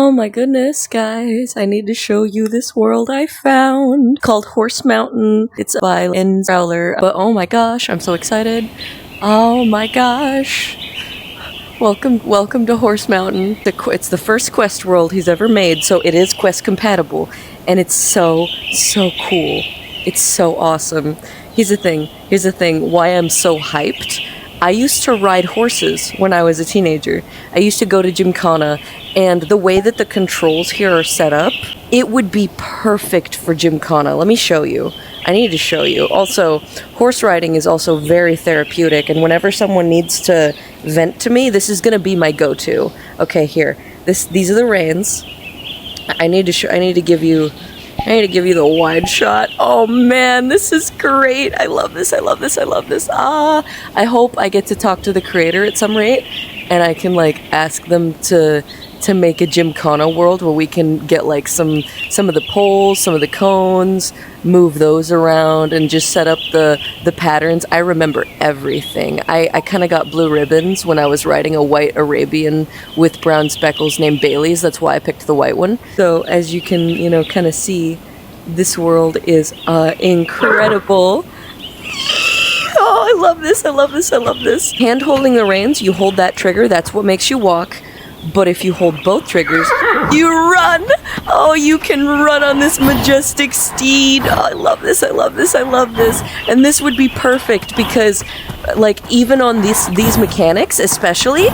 Oh my goodness, guys. I need to show you this world I found called Horse Mountain. It's by NProwler. But oh my gosh, I'm so excited. Oh my gosh. Welcome to Horse Mountain. It's the first quest world he's ever made, so it is quest compatible. And it's so cool. It's so awesome. Here's the thing, why I'm so hyped. I used to ride horses when I was a teenager. I used to go to Gymkhana, and the way that the controls here are set up, it would be perfect for Gymkhana. Let me show you. I need to show you. Also, horse riding is also very therapeutic, and whenever someone needs to vent to me, this is gonna be my go-to. Okay, here. These are the reins. I need to give you the wide shot. Oh man, this is great. I love this. I hope I get to talk to the creator at some rate, and I can like ask them to make a Gymkhana world where we can get like some of the poles, some of the cones, move those around, and just set up the patterns. I remember everything. I kind of got blue ribbons when I was riding a white Arabian with brown speckles named Bailey's. That's why I picked the white one. So as you can, kind of see, this world is incredible. Oh, I love this. Hand holding the reins, you hold that trigger, that's what makes you walk. But if you hold both triggers, you run! Oh, you can run on this majestic steed. Oh, I love this. And this would be perfect because, like, even on these mechanics especially,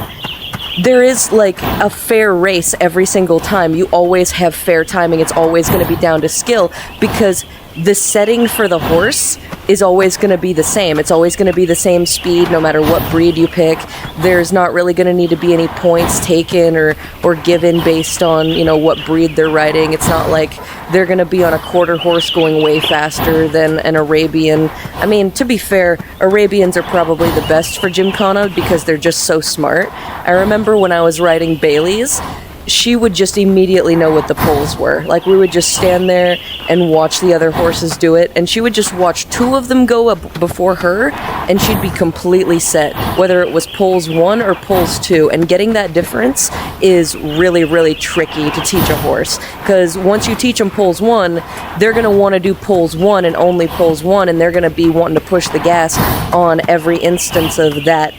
there is, like, a fair race every single time. You always have fair timing. It's always going to be down to skill because the setting for the horse is always going to be the same. It's always going to be the same speed no matter what breed you pick. There's not really going to need to be any points taken or given based on, what breed they're riding. It's not like they're going to be on a quarter horse going way faster than an Arabian. I mean, to be fair, Arabians are probably the best for Gymkhana because they're just so smart. I remember when I was riding Bailey's, she would just immediately know what the poles were. Like, we would just stand there and watch the other horses do it, and she would just watch two of them go up before her, and she'd be completely set, whether it was poles 1 or poles 2. And getting that difference is really tricky to teach a horse, because once you teach them poles 1, they're going to want to do poles 1 and only poles 1, and they're going to be wanting to push the gas on every instance of that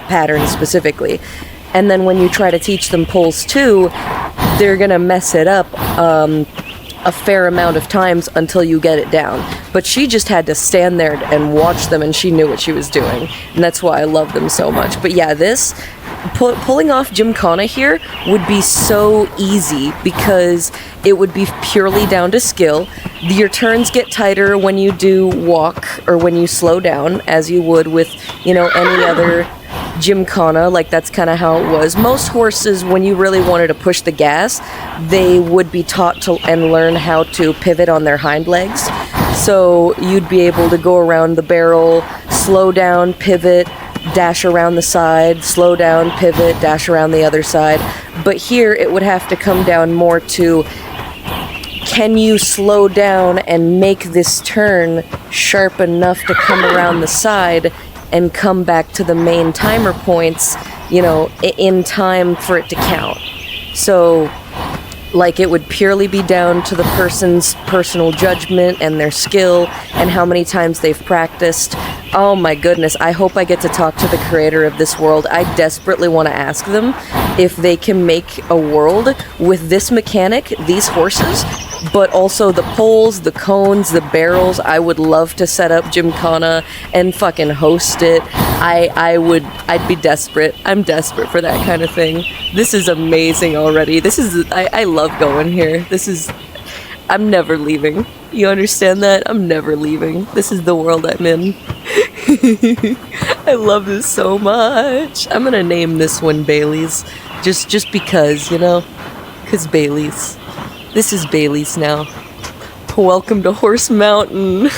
pattern specifically. And then when you try to teach them poles 2, they're going to mess it up a fair amount of times until you get it down. But she just had to stand there and watch them, and she knew what she was doing. And that's why I love them so much. But yeah, pulling off Gymkhana here would be so easy because it would be purely down to skill. Your turns get tighter when you do walk or when you slow down, as you would with, any other Gymkhana. Like, that's kind of how it was. Most horses, when you really wanted to push the gas, they would be taught to and learn how to pivot on their hind legs. So you'd be able to go around the barrel, slow down, pivot, dash around the side, slow down, pivot, dash around the other side. But here it would have to come down more to, can you slow down and make this turn sharp enough to come around the side and come back to the main timer points, in time for it to count. So, like, it would purely be down to the person's personal judgment and their skill and how many times they've practiced. Oh my goodness, I hope I get to talk to the creator of this world. I desperately want to ask them if they can make a world with this mechanic, these horses, but also the poles, the cones, the barrels. I would love to set up Gymkhana and fucking host it. I'd be desperate. I'm desperate for that kind of thing. This is amazing already. I love going here. I'm never leaving. You understand that? I'm never leaving. This is the world I'm in. I love this so much. I'm gonna name this one Bailey's. Just because, because Bailey's. This is Bailey's now. Welcome to Horse Mountain.